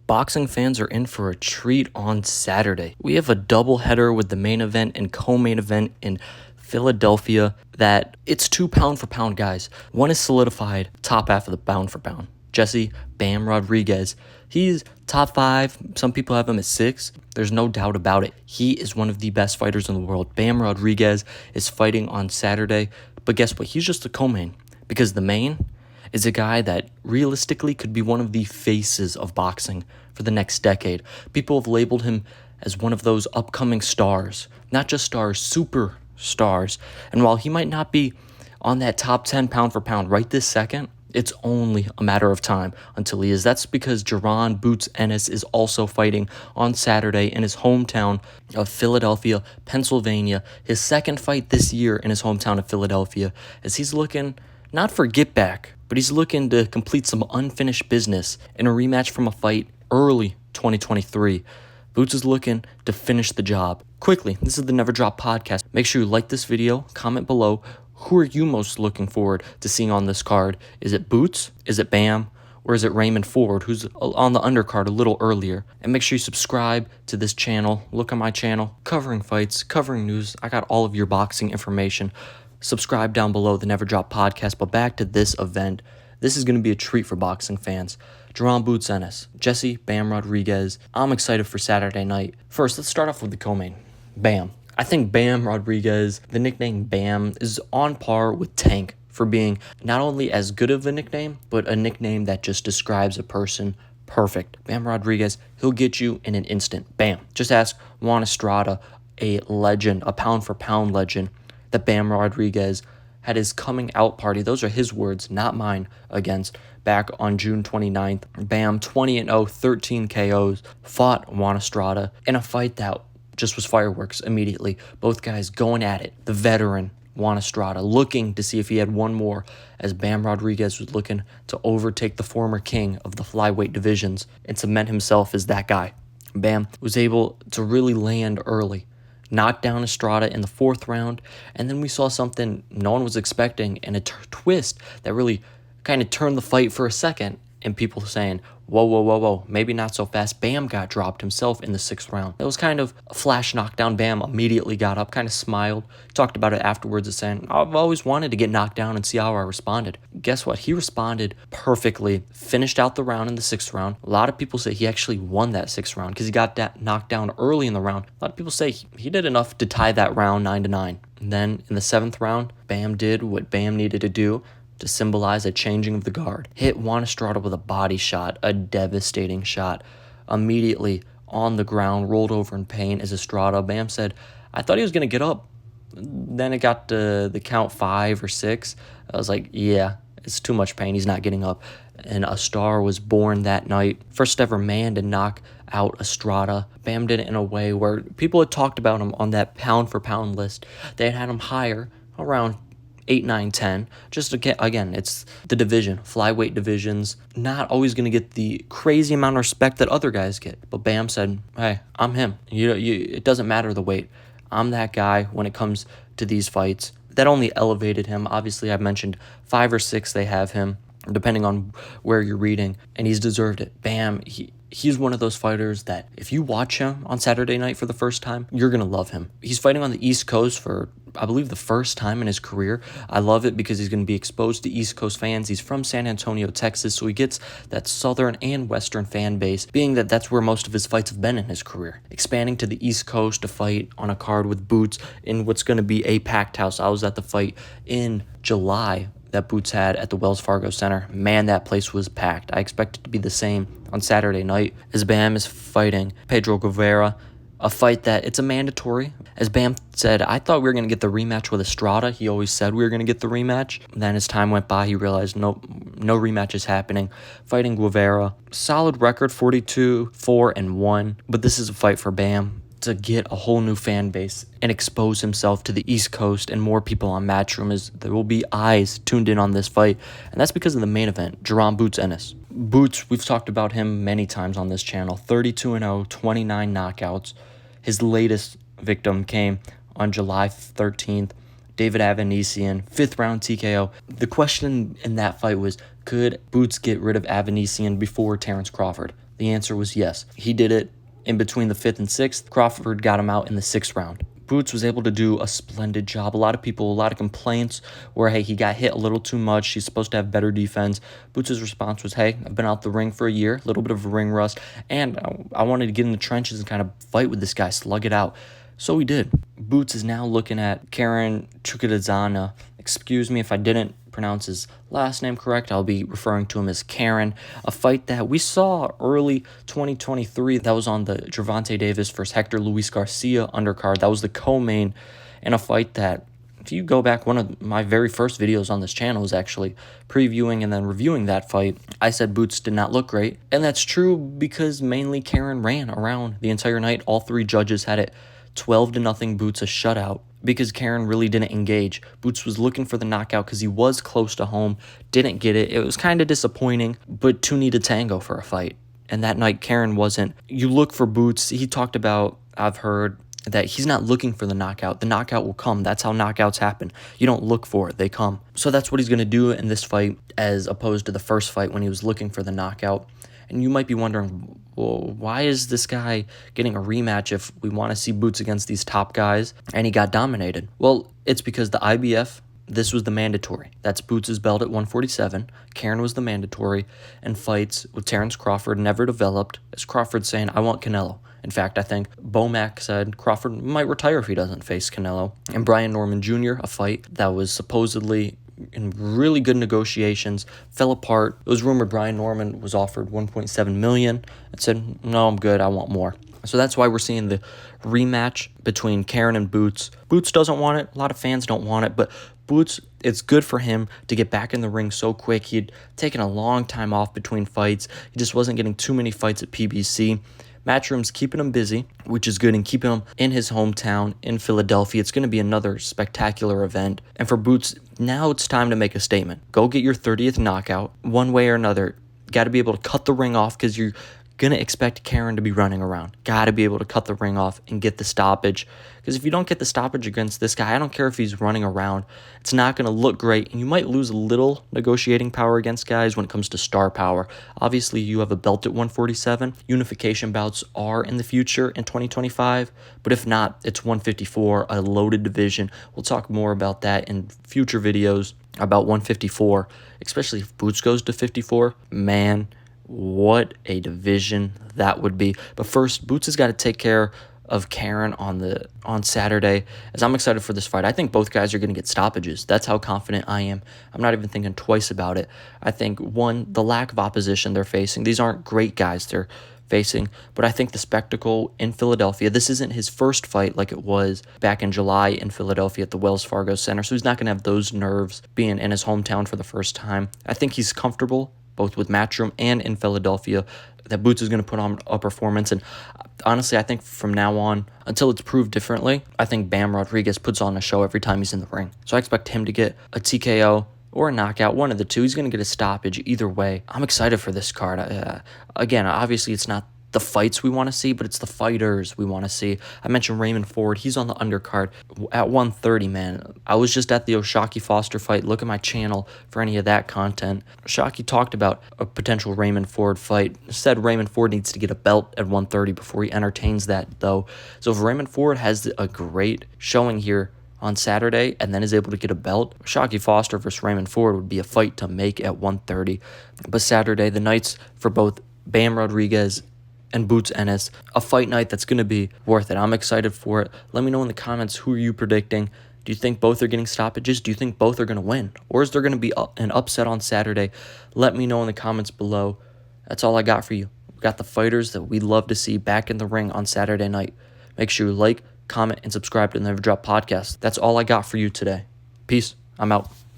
Boxing fans are in for a treat on Saturday. We have a doubleheader with the main event and co-main event in Philadelphia that it's 2 pound for pound guys. One is solidified, top half of the pound for pound. Jesse Bam Rodriguez. He's top 5. Some people have him at 6. There's no doubt about it. He is one of the best fighters in the world. Bam Rodriguez is fighting on Saturday. But guess what? He's just a co-main. Because the main is a guy that realistically could be one of the faces of boxing for the next decade. People have labeled him as one of those upcoming stars. Not just stars, superstars. And while he might not be on that top 10 pound for pound right this second, it's only a matter of time until he is. That's because Jaron Boots Ennis is also fighting on Saturday in his hometown of Philadelphia, Pennsylvania. His second fight this year in his hometown of Philadelphia, as he's looking not for get back, but he's looking to complete some unfinished business in a rematch from a fight early 2023. Boots is looking to finish the job. Quickly, this is the Never Drop Podcast. Make sure you like this video, comment below. Who are you most looking forward to seeing on this card? Is it Boots? Is it Bam? Or is it Raymond Ford, who's on the undercard a little earlier? And make sure you subscribe to this channel. Look at my channel, covering fights, covering news. I got all of your boxing information. Subscribe down below, the Never Drop Podcast. But back to this event. This is going to be a treat for boxing fans. Jaron Boots Ennis, Jesse Bam Rodriguez. I'm excited for Saturday night. First, let's start off with the co-main. Bam. I think Bam Rodriguez, the nickname Bam, is on par with Tank for being not only as good of a nickname, but a nickname that just describes a person perfect. Bam Rodriguez, he'll get you in an instant. Bam. Just ask Juan Estrada, a legend, a pound-for-pound legend, that Bam Rodriguez had his coming out party. Those are his words, not mine, against back on June 29th. Bam, 20-0, 13 KOs, fought Juan Estrada in a fight that just was fireworks immediately. Both guys going at it. The veteran, Juan Estrada, looking to see if he had one more, as Bam Rodriguez was looking to overtake the former king of the flyweight divisions and cement himself as that guy. Bam was able to really land early, knocked down Estrada in the 4th round, and then we saw something no one was expecting, and a twist that really kind of turned the fight for a second, and people saying, whoa, maybe not so fast. Bam got dropped himself in the 6th round. That was kind of a flash knockdown. Bam immediately got up, kind of smiled, talked about it afterwards and saying, I've always wanted to get knocked down and see how I responded. Guess what? He responded perfectly, finished out the round in the 6th round. A lot of people say he actually won that 6th round because he got that knocked down early in the round. A lot of people say he did enough to tie that round 9-9. And then in the 7th round, Bam did what Bam needed to do to symbolize a changing of the guard. Hit Juan Estrada with a body shot, a devastating shot. Immediately on the ground, rolled over in pain as Estrada. Bam said, I thought he was going to get up. Then it got to the count 5 or 6. I was like, yeah, it's too much pain. He's not getting up. And a star was born that night. First ever man to knock out Estrada. Bam did it in a way where people had talked about him on that pound for pound list. They had him higher, around 8, 9, 10. Just again, it's the division. Flyweight divisions, not always going to get the crazy amount of respect that other guys get. But Bam said, hey, I'm him. It doesn't matter the weight. I'm that guy when it comes to these fights. That only elevated him. Obviously, I've mentioned 5 or 6 they have him, depending on where you're reading, and he's deserved it. Bam, he's one of those fighters that if you watch him on Saturday night for the first time, you're going to love him. He's fighting on the East Coast for, I believe, the first time in his career. I love it because he's going to be exposed to East Coast fans. He's from San Antonio, Texas, so he gets that Southern and Western fan base, being that that's where most of his fights have been in his career. Expanding to the East Coast to fight on a card with Boots in what's going to be a packed house. I was at the fight in July that Boots had at the Wells Fargo Center. Man, that place was packed. I expect it to be the same on Saturday night as Bam is fighting Pedro Guevara, a fight that it's a mandatory. As Bam said, I thought we were going to get the rematch with Estrada. He always said we were going to get the rematch. Then as time went by, he realized no rematch is happening. Fighting Guevara, solid record, 42-4-1. But this is a fight for Bam to get a whole new fan base and expose himself to the East Coast and more people on Matchroom, as there will be eyes tuned in on this fight. And that's because of the main event, Jaron Boots Ennis. Boots, we've talked about him many times on this channel. 32-0, 29 knockouts. His latest victim came on July 13th. David Avanesian, 5th round TKO. The question in that fight was, could Boots get rid of Avanesian before Terrence Crawford? The The answer was yes. He did it in between the 5th and 6th. Crawford got him out in the 6th round. Boots was able to do a splendid job. A lot of complaints where, hey, he got hit a little too much. He's supposed to have better defense. Boots' response was, hey, I've been out the ring for a year, a little bit of a ring rust, and I wanted to get in the trenches and kind of fight with this guy, slug it out. So he did. Boots is now looking at Karen Chukwudazana. Excuse me if I didn't pronounce his last name correct. I'll be referring to him as Karen. A fight that we saw early 2023. That was on the Gervonta Davis versus Hector Luis Garcia undercard. That was the co-main in a fight that, if you go back, one of my very first videos on this channel was actually previewing and then reviewing that fight. I said Boots did not look great. And that's true because mainly Karen ran around the entire night. All three judges had it 12-0 Boots, a shutout, because Karen really didn't engage. Boots was looking for the knockout because he was close to home, didn't get it. It was kind of disappointing, but two need a tango for a fight. And that night, Karen wasn't. You look for Boots. He talked about, I've heard, that he's not looking for the knockout. The knockout will come. That's how knockouts happen. You don't look for it. They come. So that's what he's going to do in this fight as opposed to the first fight when he was looking for the knockout. And you might be wondering, well, why is this guy getting a rematch if we want to see Boots against these top guys and he got dominated? Well, it's because the IBF, this was the mandatory. That's Boots' belt at 147. Karen was the mandatory, and fights with Terrence Crawford never developed, as Crawford saying, I want Canelo. In fact, I think Bomac said Crawford might retire if he doesn't face Canelo. And Brian Norman Jr., a fight that was supposedly in really good negotiations, fell apart. It was rumored Brian Norman was offered $1.7 million and said, no, I'm good, I want more. So that's why we're seeing the rematch between Karen and Boots. Boots doesn't want it. A lot of fans don't want it, but Boots, it's good for him to get back in the ring so quick. He'd taken a long time off between fights. He just wasn't getting too many fights at PBC. Matchroom's keeping him busy, which is good, and keeping him in his hometown in Philadelphia. It's going to be another spectacular event. And for Boots, now it's time to make a statement. Go get your 30th knockout one way or another. Got to be able to cut the ring off because you're going to expect Karen to be running around. Got to be able to cut the ring off and get the stoppage. Because if you don't get the stoppage against this guy, I don't care if he's running around, it's not going to look great. And you might lose a little negotiating power against guys when it comes to star power. Obviously, you have a belt at 147. Unification bouts are in the future in 2025. But if not, it's 154, a loaded division. We'll talk more about that in future videos about 154, especially if Boots goes to 54. Man, what a division that would be. But first, Boots has got to take care of Karen on Saturday, as I'm excited for this fight. I think both guys are going to get stoppages. That's how confident I am. I'm not even thinking twice about it. I think, one, the lack of opposition they're facing. These aren't great guys they're facing, but I think the spectacle in Philadelphia, this isn't his first fight like it was back in July in Philadelphia at the Wells Fargo Center, so he's not going to have those nerves being in his hometown for the first time. I think he's comfortable both with Matchroom and in Philadelphia, that Boots is going to put on a performance. And honestly, I think from now on, until it's proved differently, I think Bam Rodriguez puts on a show every time he's in the ring. So I expect him to get a TKO or a knockout, one of the two. He's going to get a stoppage either way. I'm excited for this card. Again, obviously it's not the fights we want to see, but it's the fighters we want to see. I mentioned Raymond Ford. He's on the undercard at 130, man. I was just at the Oshaki Foster fight. Look at my channel for any of that content. Oshaki talked about a potential Raymond Ford fight. Said Raymond Ford needs to get a belt at 130 before he entertains that, though. So if Raymond Ford has a great showing here on Saturday and then is able to get a belt, Oshaki Foster versus Raymond Ford would be a fight to make at 130. But Saturday, the nights for both Bam Rodriguez and Boots Ennis, a fight night that's going to be worth it. I'm excited for it. Let me know in the comments, who are you predicting? Do you think both are getting stoppages? Do you think both are going to win? Or is there going to be an upset on Saturday? Let me know in the comments below. That's all I got for you. We got the fighters that we love to see back in the ring on Saturday night. Make sure you like, comment, and subscribe to the Never Drop Podcast. That's all I got for you today. Peace. I'm out.